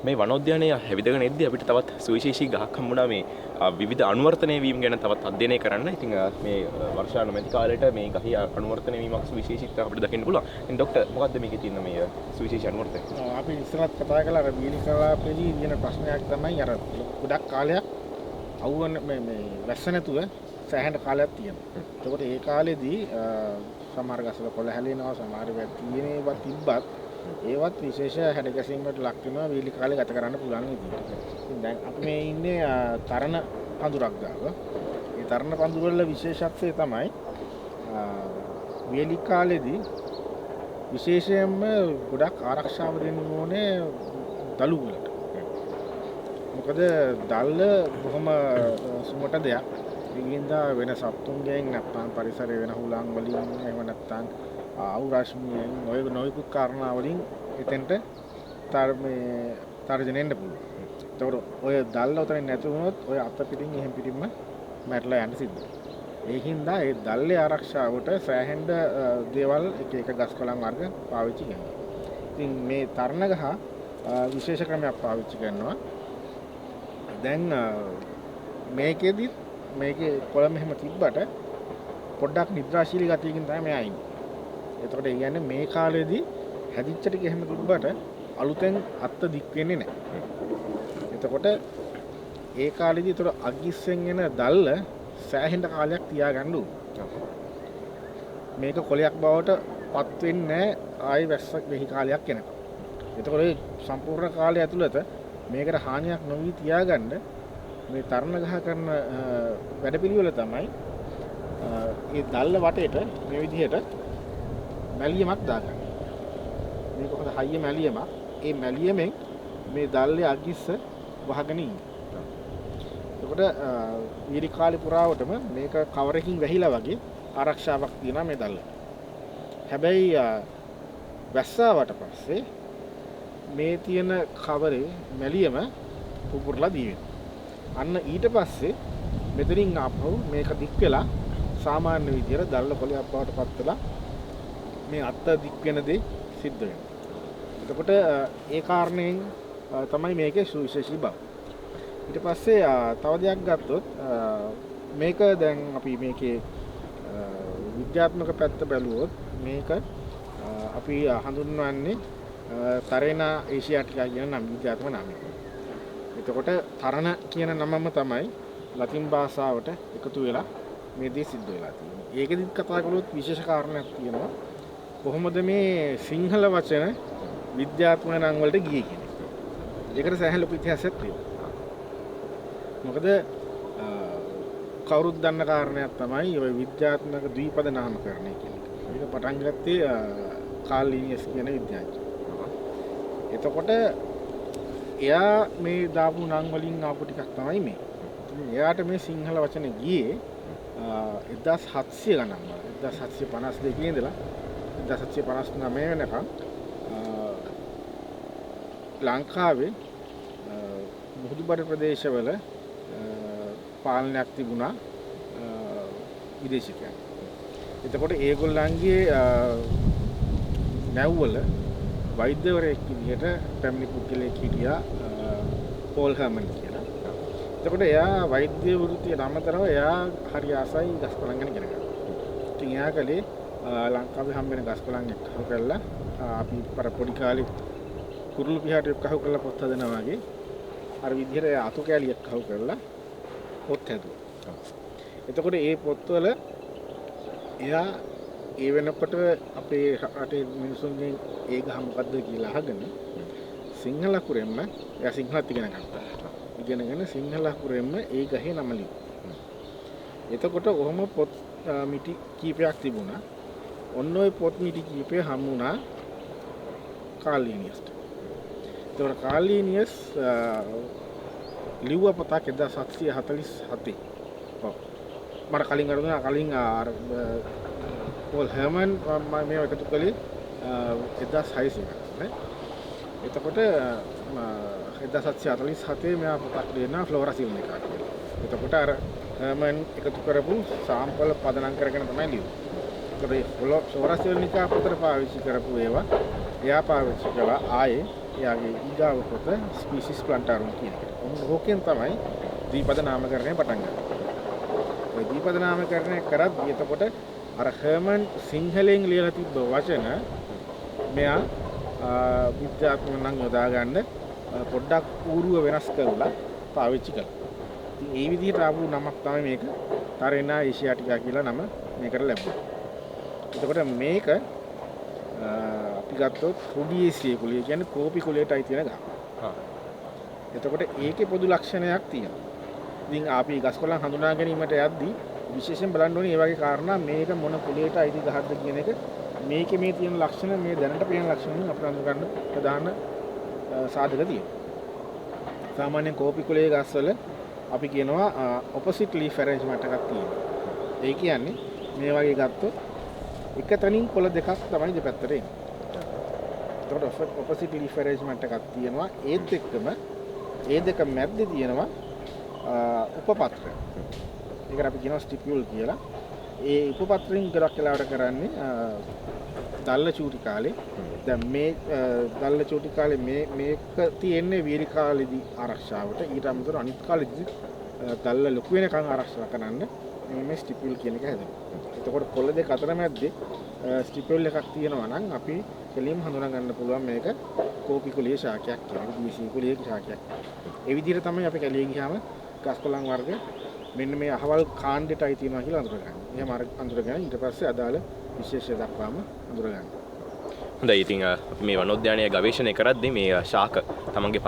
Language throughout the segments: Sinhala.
මේ වනෝද්‍යානයේ හැවිදගෙන එද්දී අපිට තවත් සුවිශේෂී ගහක් හම්බුණා මේ විවිධ අනුවර්තනය වීම ගැන තවත් අධ්‍යයනය කරන්න. ඉතින් මේ වර්ෂානුමැති කාලයට මේ ගහේ අනුවර්තනය වීමක් සුවිශේෂීත්වයක් අපිට දකින්න පුළුවන්. ඉතින් ડોක්ටර් මොකද්ද මේකේ තියෙන මේ සුවිශේෂී අනුවර්තනය? අපි ඉස්සරහත් කතා කළා අර බීලි කලාපේදී තියෙන ප්‍රශ්නයක් තමයි අර ගොඩක් කාලයක් අවුවන මේ වැස්ස නැතුව සෑහෙන කාලයක් තියෙනවා. එතකොට ඒ කාලෙදී සමහර ගස්වල කොළ හැලෙනවා, සමහර ඒවා තියෙනවා තිබ්බත් ඒවත් විශේෂ හැඩගැසීමකට ලක් වෙනවා වීලි කාලේ ගත කරන්න පුළුවන් විදිහට. ඉතින් දැන් අපි මේ ඉන්නේ තරණ පඳුරක් ගාව. මේ තරණ පඳුර වල විශේෂත්වය තමයි වීලි කාලේදී විශේෂයෙන්ම ගොඩක් ආරක්ෂාව දෙන්න ඕනේ දළු වලට. මොකද දල්ල බොහොම සුමට දෙයක්. ඒකින්දා වෙන සත්තුන්ගෙන් නැත්නම් පරිසරයේ වෙන හුලං වලින් එහෙම නැත්නම් අවුරශ්මියෙන් නොයෙකුත් කාරණා වලින් එතෙන්ට තර්ජනය එන්න පුළුවන්. ඒතකොට ඔය දල්ල උතරින් නැති වුණොත් ඔය අත පිටින් එහෙම් පිටින්ම මැරලා යන්න සිද්ධ වෙනවා. ඒකින්දා ඒ දල්ලේ ආරක්ෂාවට සෑහෙන දේවල් එක ගස් කොළන් වර්ග පාවිච්චි කරනවා. ඉතින් මේ තරණ ගහ විශේෂ ක්‍රමයක් පාවිච්චි කරනවා. දැන් මේකේ කොළ මෙහෙම තිබ්බට පොඩ්ඩක් නිද්‍රාශීලී ගතියකින් තමයි මෙයා ඉන්නේ. එතකොට ඒ කියන්නේ මේ කාලේදී හැදිච්ච ටික එහෙම තිබ්බට අලුතෙන් අත්ත දික් වෙන්නේ නැහැ. එතකොට ඒ කාලේදී ඒතර අගිස්සෙන් එන දල්ල සෑහෙන කාලයක් තියාගන්න ඕනේ. මේක කොලයක් බවට පත් වෙන්නේ ආයි වැස්සක් වෙහි කාලයක් එනකම්. එතකොට ඒ සම්පූර්ණ කාලය ඇතුළත මේකට හානියක් නොවි තියාගන්න මේ තරණ ගහ කරන වැඩපිළිවෙල තමයි ඒ දල්ල වටේට මේ විදිහට මැලියමක් දාගන්න. මේක කොහොමද හයිය මැලියමක්. ඒ මැලියමෙන් මේ දල්ලේ අගිස්ස වහගෙන ඉන්නේ. එතකොට ඊරි කාලේ පුරාවටම මේක කවරකින් වැහිලා වගේ ආරක්ෂාවක් තියෙනවා මේ දල්ල. හැබැයි වැස්සාවට පස්සේ මේ තියෙන කවරේ මැලියම පුපුරලා දී වෙනවා. අන්න ඊට පස්සේ මෙතනින් ආපහු මේක දික් වෙලා සාමාන්‍ය විදියට දල්ල කොලයක් බවට පත් වෙලා මේ අත්ත දික් වෙන දේ සිද්ධ වෙනවා. එතකොට ඒ කාරණයෙන් තමයි මේකේ සුවිශේෂී බව. ඊට පස්සේ තව දෙයක් ගත්තොත් මේක දැන් අපි මේකේ විද්‍යාත්මක පැත්ත බැලුවොත් මේක අපි හඳුන්වන්නේ තරේනා ඒසියාටිකා කියන නම් විද්‍යාත්මක නාමයෙන්. එතකොට තරණ කියන නමම තමයි ලතින් භාෂාවට එකතු වෙලා මේ දේ සිද්ධ වෙලා තියෙන්නේ. ඒකෙදිත් කතා කළොත් විශේෂ කාරණයක් තියෙනවා. කොහොමද මේ සිංහල වචන විද්‍යාත්මක නම් වලට ගියේ කියන එක. ඒකට සෑහෙන ලොකු ඉතිහාසයක් තියෙනවා. මොකද කවුරුත් දන්න කාරණයක් තමයි ඔය විද්‍යාත්මක ද්විපද නාමකරණය කියන එක. මේක පටන් ගත්තේ කාල් ලිනියස් කියන විද්‍යාඥයා. එතකොට එයා මේ දාපු නම් වලින් ආපු ටිකක් තමයි මේ. එයාට මේ සිංහල වචනේ ගියේ 1700 ගණන් වල 1752 ඉඳලා 1759 වෙනකම් ලංකාවේ මුහුදුබඩ ප්‍රදේශවල පාලනයක් තිබුණා විදේශිකයන්. එතකොට ඒගොල්ලන්ගේ නැව්වල වෛද්‍යවරයෙක් විදිහට පැමිණි පුද්ගලයෙක් හිටියා පෝල් හර්මන් කියලා. එතකොට එයා වෛද්‍ය වෘත්තියට අමතරව එයා හරි ආසයි ගස් කොළන් ගැන ඉගෙන ගන්න. ඉතින් එයා කලේ ලංකාවේ හම්බෙන ගස් කොළන් එක්කව කරලා අපි පොඩි කාලේ කුරුළු පිහාට එක්කව කරලා පොත් හදනවා වගේ අර විදිහට එයා අතු කැලිය එක්කව කරලා පොත් හැදුවා. එතකොට ඒ පොත්වල එයා ඒ වෙනකොට අපේ රටේ මිනිසුන්ගෙන් ඒ ගහ මොකද්ද කියලා අහගෙන සිංහල අකුරෙන්ම එයා සිංහලත් ඉගෙන ගත්තා. ඉගෙනගෙන සිංහල අකුරෙන්ම ඒ ගහේ නම ලිව්වා. එතකොට ඔහොම පොත් මිටි කීපයක් තිබුණා. ඔන්න ඔය පොත් මිටි කීපය හම්බුණා කාල් ලිනියස්ට. එතකොට කාල් ලිනියස් ලිව්ව පොතක් 1747. ඔව්. මට කලින් අරුණා කලින් පෝල් හර්මන් මේ එකතු කළේ 1600 නේ. එතකොට 1747 මෙයා පොතක් දෙන්නා ෆ්ලෝරා සිල්නිකා කියලා. එතකොට අර හර්මන් එකතු කරපු සාම්පල් පදනම් කරගෙන තමයි ලියුවේ. ඒකට ෆ්ලෝරා සිල්නිකා පොතට පාවිච්චි කරපු ඒවා එයා පාවිච්චි කළා ආයේ එයාගේ ඊගාව පොත ස්පීසිස් ප්ලාන්ටාරුම් කියන එක. ඕකෙන් තමයි ද්විපද නාමකරණය පටන් ගන්නේ. ඔය ද්විපද නාමකරණය කරද්දී එතකොට අර හර්මන් සිංහලෙන් ලියලා තිබ්බ වචන මෙයා විද්‍යාත්මක නම් යොදා ගන්න පොඩ්ඩක් ඌරුව වෙනස් කරලා පාවිච්චි කළා. ඉතින් ඒ විදිහට ආපු නමක් තමයි මේක තරෙනා ඒෂියාටිකා කියලා නම මේකට ලැබුණා. එතකොට මේක අපි ගත්තොත් රුඩියේසිය කුලය කියන්නේ කෝපි කුලයට අයිති වෙන ගහ. එතකොට ඒකේ පොදු ලක්ෂණයක් තියෙනවා. ඉතින් අපි ගස්කොළන් හඳුනා ගැනීමට යද්දී විශේෂයෙන් බලන්න ඕනේ මේ වගේ කාරණා මේක මොන කුලයට අයිති ගහක්ද කියන එක මේකේ මේ තියෙන ලක්ෂණ මේ දැනට පේන ලක්ෂණ අපිට අඳුර ගන්න ප්‍රධාන සාධක තියෙනවා. සාමාන්‍යයෙන් කෝපි කුලයේ ගස්වල අපි කියනවා opposite leaf arrangement එකක් තියෙනවා. ඒ කියන්නේ මේ වගේ ගත්තොත් එක තනින් කොළ දෙකක් තමයි දෙපැත්තට එන්නේ. එතකොට opposite leaf arrangement එකක් තියෙනවා. ඒත් එක්කම ඒ දෙක මැද්දේ තියෙනවා උපපත්‍ර. ඒකට අපි කියනවා ස්ටිපියුල් කියලා. ඒ උපපත්‍රෙන් ගොඩක් වෙලාවට කරන්නේ දල්ල චූටි කාලේ. දැන් මේ දල්ල චූටි කාලේ මේක තියෙන්නේ වීරි කාලෙදී ආරක්ෂාවට. ඊට අමතරව අනිත් කාලෙදී දල්ල ලොකු වෙනකන් ආරක්ෂා කරන්න මේ ස්ටිපියුල් කියන එක හැදෙනවා. එතකොට කොළ දෙක අතර මැද්දේ ස්ටිපියුල් එකක් තියෙනවා නම් අපි කෙලින්ම හඳුනා ගන්න පුළුවන් මේක කෝපි කුලයේ ශාකයක් කියලා. විසී කුලයේ ශාකයක්. ඒ විදිහට තමයි අපි කැලිය ගියාම ගස්කොළන් වර්ග මෙන්න මේ අහවල් කාණ්ඩයටයි තියෙනවා කියලා අඳුරගන්න. එහෙම අඳුරගෙන ඊට පස්සේ අදාළ විශේෂය දක්වාම අඳුරගන්න. හොඳයි. ඉතින් අපි මේ වනෝද්‍යානයේ ගවේෂණය කරද්දී මේ ශාක තමන්ගේ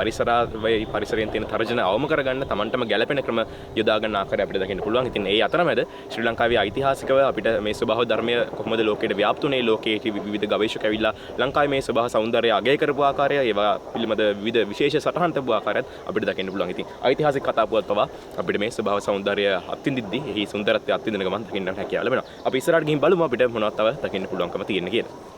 පරිසරයෙන් තියෙන තර්ජන අවම කරගන්න තමන්ටම ගැළපෙන ක්‍රම යොදා ගන්න ආකාරය අපිට දකින්න පුළුවන්. ඉතින් ඒ අතරමැද ශ්‍රී ලංකාවේ ඓතිහාසිකව අපිට මේ ස්වභාව ධර්මය කොහොමද ලෝකයට ව්‍යාප්ත වුනේ, ලෝකයේ විවිධ ගවේෂක ඇවිල්ලා ලංකාවේ මේ ස්වභාව සෞන්දර්යය අගය කරපු ආකාරය, ඒවා පිළිබඳ විවිධ විශේෂ සටහන් තිබු ආකාරයත් අපිට දකින්න පුළුවන්. ඉතින් ඓතිහාසික කතා පුවත් පවා අපිට මේ ස්වභාව සෞන්දර්යය අත්විඳිද්දී එහි සුන්දරත්වය අත්විඳින ගමන් දකින්න හැකියාව ලැබෙනවා. අපි ඉස්සරහට ගිහින් බලමු අපිට මොනවද තව දකින්න පුළුවන්කම තියෙන්නේ කියලා.